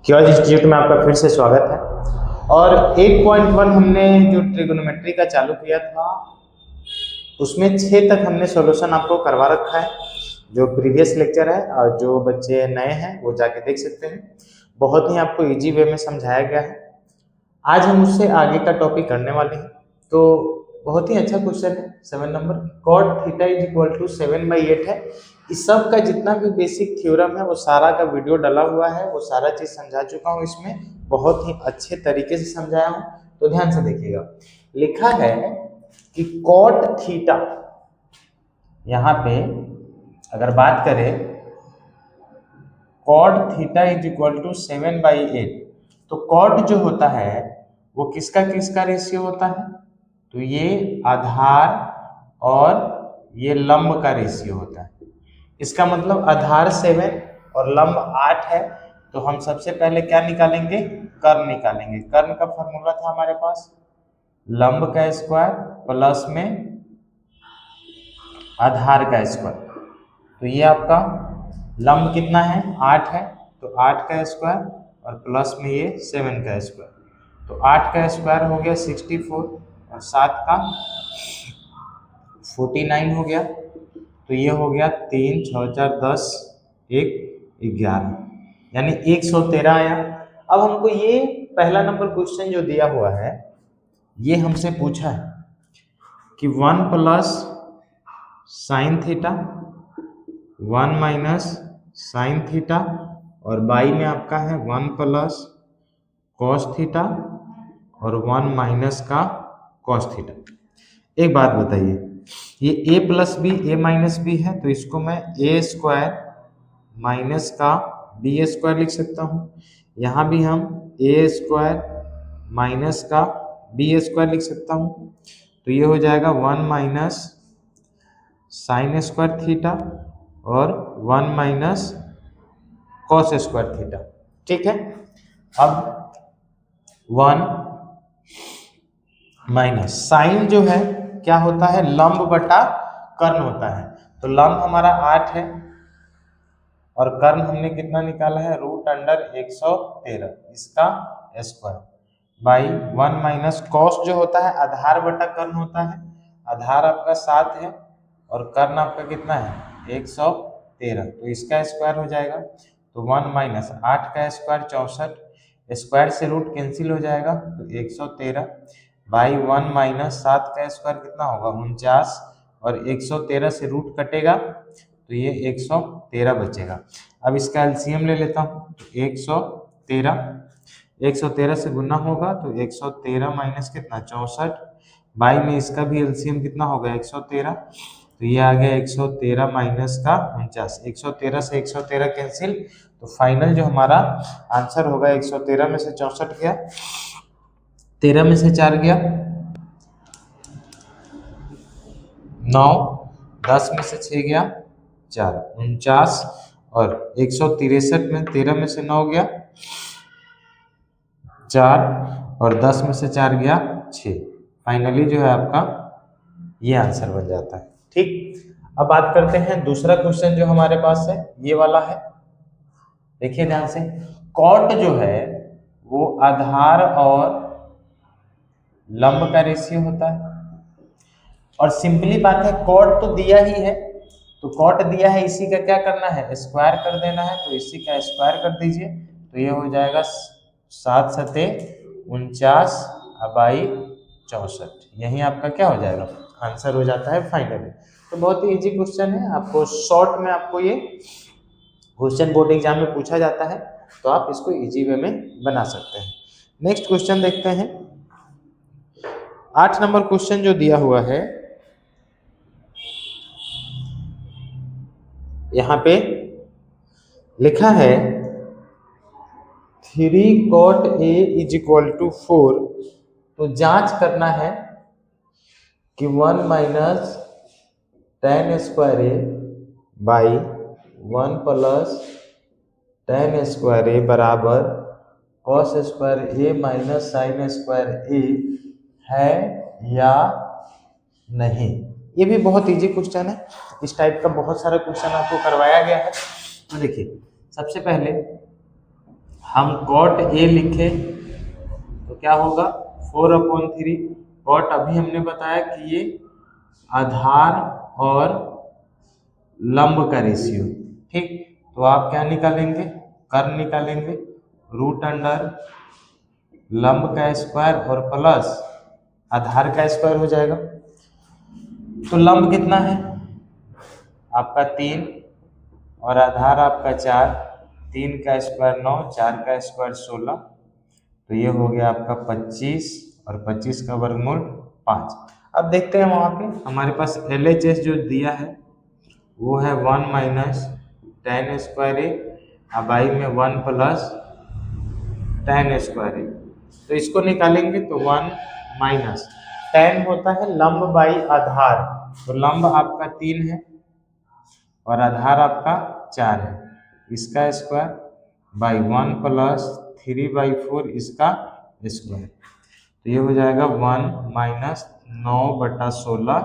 Chaos institute में आपका फिर से स्वागत है। और 8.1 हमने जो ट्रिगोनोमेट्री का चालू किया था उसमें 6 तक हमने सॉल्यूशन आपको करवा रखा है। जो प्रीवियस लेक्चर है और जो बच्चे नए हैं वो जाके देख सकते हैं। बहुत ही आपको इजी वे में समझाया गया है। आज हम उससे आगे का टॉपिक करने वाले हैं। तो बहुत ही अच्छा क्वेश्चन है 7 number, cot theta is equal to 7/8 है। इस सब का जितना भी बेसिक थ्योरम है वो सारा का वीडियो डला हुआ है, वो सारा चीज समझा चुका हूँ इसमें, बहुत ही अच्छे तरीके से समझाया हूँ। तो ध्यान से देखिएगा, लिखा है कि cot थीटा, यहाँ पे अगर बात करें cot theta is equal to 7/8, तो cot जो होता है वो किसका किसका रेशियो होता है? तो ये आधार और ये लंब का रेशियो होता है। इसका मतलब आधार 7 और लंब 8 है। तो हम सबसे पहले क्या निकालेंगे? कर्ण निकालेंगे। कर्ण का फॉर्मूला था हमारे पास लंब का स्क्वायर प्लस में आधार का स्क्वायर। तो ये आपका लंब कितना है? 8 है, तो 8 का स्क्वायर और प्लस में ये 7 का स्क्वायर। तो 8 का स्क्वायर हो गया 64 और 7 का 49 हो गया। तो ये हो गया 3 6 4 10 1 11, यानी 113 आया। अब हमको ये पहला नंबर क्वेश्चन जो दिया हुआ है ये हमसे पूछा है कि 1 plus sine theta 1 minus sine theta और बाई में आपका है 1 प्लस कॉस थीटा और 1 माइनस का कॉस थीटा। एक बात बताइए, ये a plus B A minus B है, तो इसको मैं ए स्क्वायर माइनस का बी स्क्वायर लिख सकता हूँ। यहाँ भी हम ए स्क्वायर माइनस का बी स्क्वायर लिख सकता हूँ। तो ये हो जाएगा 1 माइनस साइन स्क्वायर थीटा और 1 माइनस कॉस स्क्वायर थीटा। ठीक है, अब 1 माइनस साइन जो है क्या होता है? लंब बटा कर्ण होता है। तो लंब हमारा 8 है और कर्ण हमने कितना निकाला है? √113, इसका स्क्वायर बाई 1 माइनस कॉस जो होता है आधार बटा कर्ण होता है। आधार आपका 7 है और कर्ण आपका कितना है? 113, तो इसका स्क्वायर हो जाएगा। तो 1 माइनस 8 का स्क्वायर 64, स्क्वायर से रूट कैंसिल हो जाएगा, तो 113 बाई 1 माइनस 7 का स्क्वायर कितना होगा? 49, और 113 से रूट कटेगा तो ये 113 बचेगा। अब इसका एलसीएम ले लेता हूँ, तो 113 से गुना होगा तो 113 माइनस कितना? 64, बाई में इसका भी एलसीएम कितना होगा? 113, तो ये आ गया 113 माइनस का 49। 113 से 113 कैंसिल, तो फाइनल जो हमारा आंसर होगा 113 में से 64 गया, 13 में से 4 गया 9, 10 में से 6 गया 4, 49, और 163 में 13 में से 9 गया 4, और 10 में से 4 गया 6। फाइनली जो है आपका ये आंसर बन जाता है। ठीक, अब बात करते हैं दूसरा क्वेश्चन जो हमारे पास है, ये वाला है। देखिए ध्यान से, कॉट जो है वो आधार और लंब का रेशियो होता है। और सिंपली बात है, कॉट तो दिया ही है, तो कॉट दिया है, इसी का क्या करना है? स्क्वायर कर देना है। तो इसी का स्क्वायर कर दीजिए, तो ये हो जाएगा 7 सते 49 बाई 64। यही आपका क्या हो जाएगा? आंसर हो जाता है फाइनली। तो बहुत ही इजी क्वेश्चन है, आपको शॉर्ट में आपको ये क्वेश्चन बोर्ड एग्जाम में पूछा जाता है, तो आप इसको इजी वे में बना सकते हैं। नेक्स्ट क्वेश्चन देखते हैं। 8 नंबर क्वेश्चन जो दिया हुआ है, यहाँ पे लिखा है 3 cot A is equal to 4। तो जांच करना है कि 1 minus tan square A by 1 plus tan square A बराबर cos square A minus sine square A है या नहीं। ये भी बहुत इजी क्वेश्चन है, इस टाइप का बहुत सारा क्वेश्चन आपको करवाया गया है। तो देखिए, सबसे पहले हम कॉट ए लिखे तो क्या होगा 4/3। कॉट अभी हमने बताया कि ये आधार और लंब का रेशियो, ठीक। तो आप क्या निकालेंगे, कर्ण निकालेंगे, रूट अंडर लंब का स्क्वायर और प्लस आधार का स्क्वायर हो जाएगा। तो लंब कितना है आपका 3 और आधार आपका 4, 3 का स्क्वायर 9, 4 का स्क्वायर 16, तो ये हो गया आपका 25 और 25 का वर्गमूल 5। अब देखते हैं वहाँ पे हमारे पास LHS जो दिया है वो है 1 माइनस tan स्क्वायर ए, अब आई में 1 प्लस tan स्क्वायर ए। तो इसको निकालेंगे तो 1 माइनस tan होता है लंब बाई आधार, तो लंब आपका 3 है और आधार आपका 4 है, इसका स्क्वायर बाई 1 प्लस 3/4 इसका स्क्वायर, तो ये हो जाएगा 1 माइनस 9/16,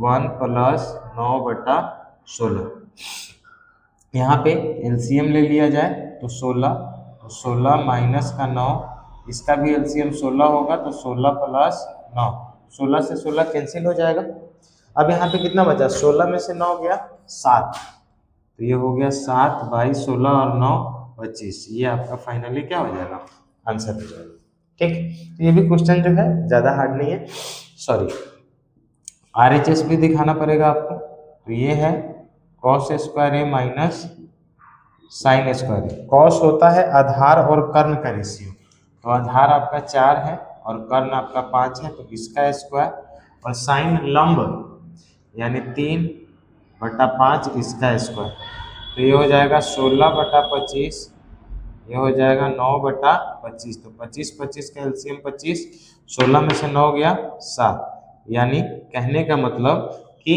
1 प्लस 9/16। यहाँ पे एलसीएम ले लिया जाए तो 16, तो 16 माइनस का 9, इसका भी एलसीएम 16 होगा तो 16 प्लस 9, 16 से 16 कैंसिल हो जाएगा। अब यहाँ पे कितना बचा, 16 में से 9 गया 7, तो ये हो गया 7/16 और 9 25, ये आपका फाइनली क्या हो जाएगा, आंसर हो जाएगा, ठीक। तो ये भी क्वेश्चन जो है ज़्यादा हार्ड नहीं है, सॉरी RHS भी दिखाना पड़ेगा आपको। तो ये है cos square A minus sine square A. Cos होता है आधार और कर्ण का रेशियो, तो आधार आपका 4 है और कर्ण आपका 5 है, तो इसका स्क्वायर, और साइन लंब यानी 3/5 इसका स्क्वायर, तो ये हो जाएगा 16/25, ये हो जाएगा 9/25, तो 25 का एलसीएम 25, 16 में से 9 गया 7, यानी कहने का मतलब कि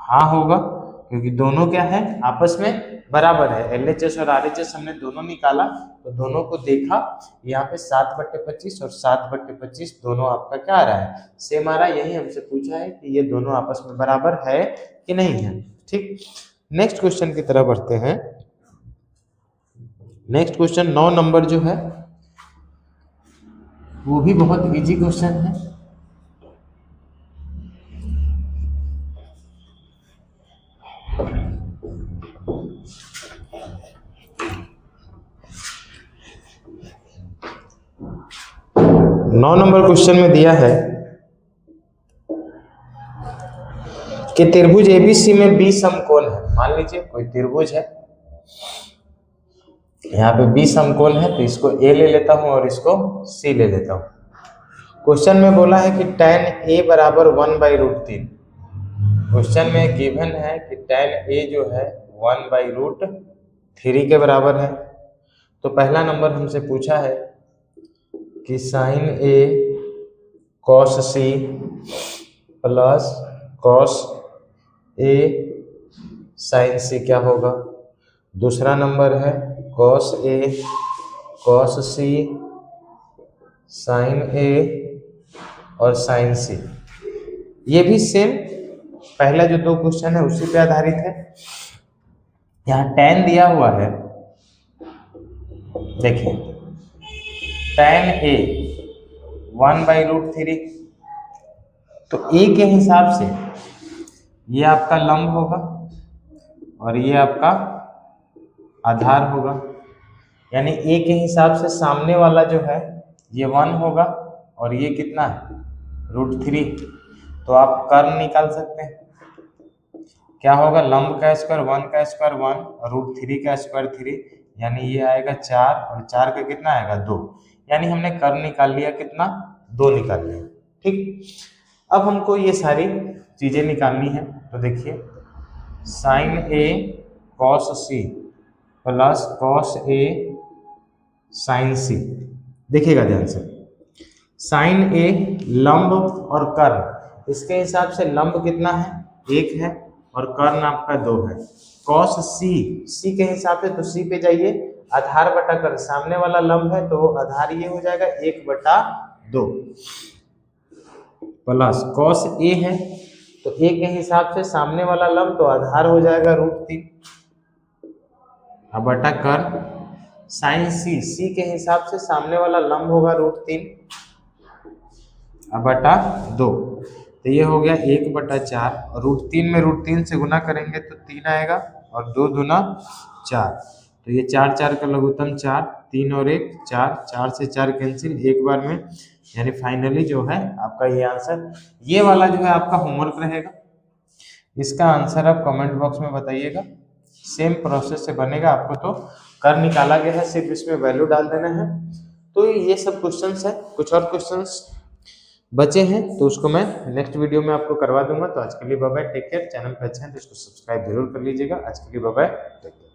हाँ होगा, क्योंकि दोनों क्या है आपस में बराबर है। LHS और RHS हमने दोनों निकाला तो दोनों को देखा, यहाँ पे 7/25 और 7/25 दोनों आपका क्या आ रहा है, सेम आ रहा है। यही हमसे पूछा है कि ये दोनों आपस में बराबर है कि नहीं है, ठीक। नेक्स्ट क्वेश्चन की तरफ बढ़ते हैं। नेक्स्ट क्वेश्चन 9 नंबर जो है वो भी बहुत इजी क्वेश्चन है। नौ नंबर क्वेश्चन में दिया है कि त्रिभुज ABC में B समकोण है। मान लीजिए कोई त्रिभुज है, यहाँ पे B समकोण है, तो इसको A ले लेता हूँ और इसको C ले लेता हूँ। क्वेश्चन में बोला है कि tan A बराबर 1/√3। क्वेश्चन में गिवन है कि tan A जो है 1/√3 के बराबर है। तो पहला नंबर हमसे पूछा है कि sin A cos C plus cos A sin C क्या होगा। दूसरा नंबर है cos A cos C sin A और sin C। ये भी सेम पहला जो दो क्वेश्चन है उसी पे आधारित है। यहाँ tan दिया हुआ है, देखिए tan A 1/√3, तो A के हिसाब से ये आपका लंब होगा और ये आपका आधार होगा, यानी A के हिसाब से सामने वाला जो है ये 1 होगा और ये कितना है √3। तो आप कर्ण निकाल सकते हैं, क्या होगा, लंब का स्क्वायर 1 का स्क्वायर 1 और √3 का स्क्वायर 3, यानी ये आएगा 4 और 4 का कितना आएगा 2, यानी हमने कर्ण निकाल लिया, कितना 2 निकाल लिया, ठीक। अब हमको ये सारी चीजें निकालनी है, तो देखिए sin A cos C plus cos A sin C। देखिएगा ध्यान से, sin A लंब और कर्ण, इसके हिसाब से लंब कितना है 1 है और कर्ण आपका 2 है। cos C के हिसाब से, तो C पे जाइए, आधार बटा कर्ण, सामने वाला लंब है तो आधार ये हो जाएगा 1/2 प्लस cos A है तो A के हिसाब से सामने वाला लंब तो आधार हो जाएगा √3 अब बटा कर्ण, साइन सी, सी के हिसाब से सामने वाला लंब होगा √3 बटा 2, तो ये हो गया 1/4, और √3 में √3 से गुना करेंगे तो 3 आएगा, और 2 दूना 4, तो ये 4 4 का लघुत्तम 4, 3 और 1 4, 4 से 4 कैंसिल एक बार में, यानी फाइनली जो है आपका ये आंसर, ये वाला जो है आपका होमवर्क रहेगा। इसका आंसर आप कमेंट बॉक्स में बताइएगा। सेम प्रोसेस से बनेगा, आपको तो कर निकाला गया है, सिर्फ इसमें वैल्यू डाल देना है। तो ये सब क्वेश्चंस है, कुछ और क्वेश्चंस बचे हैं तो उसको मैं नेक्स्ट वीडियो में आपको करवा दूंगा। तो आज के लिए bye bye, take care. Channel पे अच्छे हैं तो इसको सब्सक्राइब जरूर कर लीजिएगा। आज के लिए बाय बाय, टेक केयर।